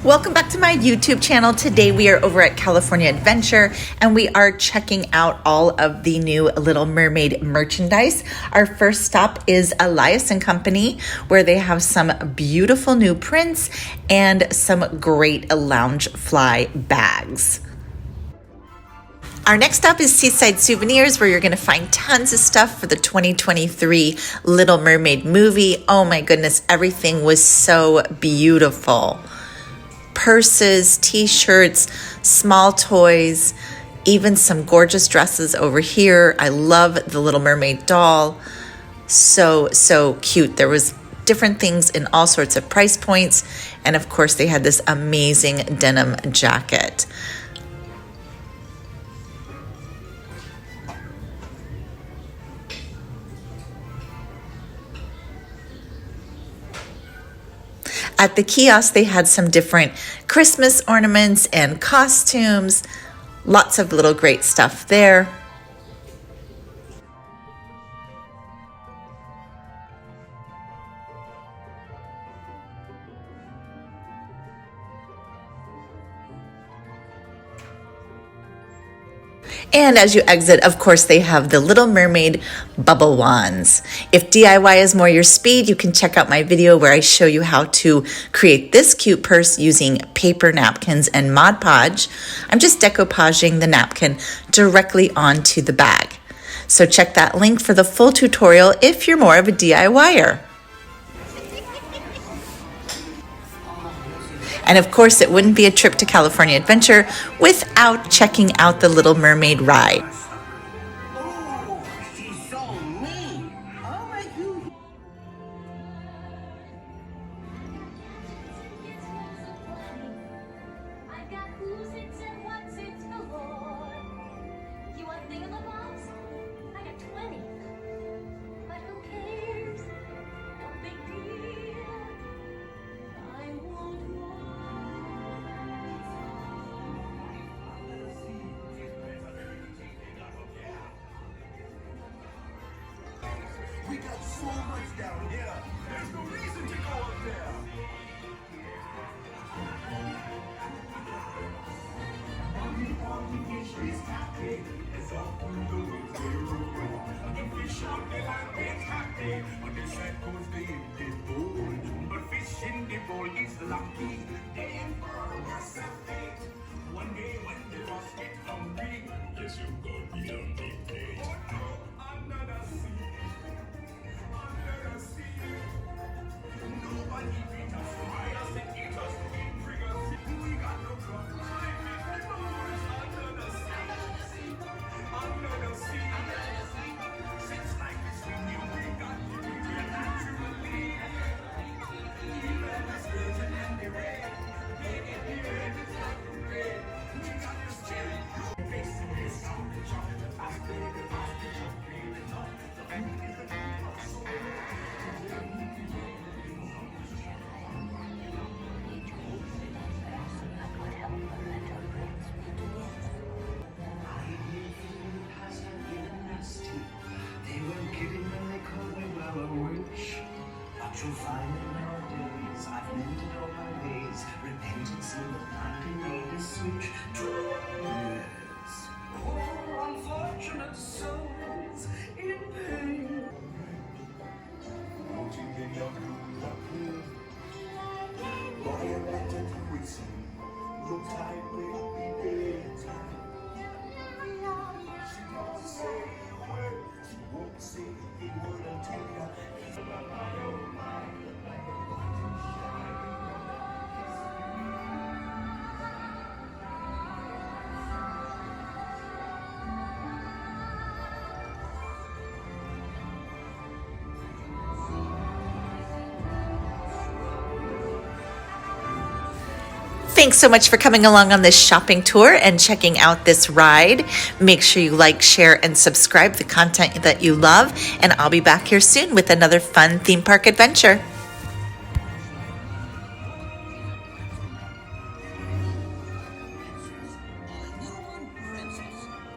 Welcome back to my YouTube channel. Today we are over at California Adventure and we are checking out all of the new Little Mermaid merchandise. Our first stop is Elias & Company, where they have some beautiful new prints and some great Loungefly bags. Our next stop is Seaside Souvenirs, where you're going to find tons of stuff for the 2023 Little Mermaid movie. Oh my goodness, everything was so beautiful. Purses, t-shirts, small toys, even some gorgeous dresses over here. I love the Little Mermaid doll. So cute. There was different things in all sorts of price points. And of course, they had this amazing denim jacket. At the kiosk, they had some different Christmas ornaments and costumes. Lots of little great stuff there. And as you exit, of course, they have the Little Mermaid bubble wands. If DIY is more your speed, you can check out my video where I show you how to create this cute purse using paper napkins and Mod Podge. I'm just decoupaging the napkin directly onto the bag. So check that link for the full tutorial if you're more of a DIYer. And of course, it wouldn't be a trip to California Adventure without checking out the Little Mermaid ride. We got so much down here. There's no reason to go up there. On the fish is happy. It's up on the woods they roll. The fish on the land is happy. On the side goes the empty bowl. But fish in the bowl is lucky. They infer worse fate. One day when they must get hungry, yes, you got me on the plate. Oh no, under the sea. Nobody beat us, fires and eat us, bring us. We got no problem. Under the sea, under the sea. Since life is new, we got to do it naturally. Even the sturgeon and the ray, they get the red, it's not the red. We got to steer it. Facing this on the chocolate, the fast baby, the chocolate, the top. The food is the king of soul. You'll find that nowadays I've mended all my ways. Repentance in the night and made a switch. True, yes. Poor unfortunate souls in pain. Won't you give your good luck? Boy, you better do it soon. Look tight, will be bedtime. She won't say a word. She won't say a word until you're Thanks so much for coming along on this shopping tour and checking out this ride. Make sure you like, share, and subscribe the content that you love. And I'll be back here soon with another fun theme park adventure.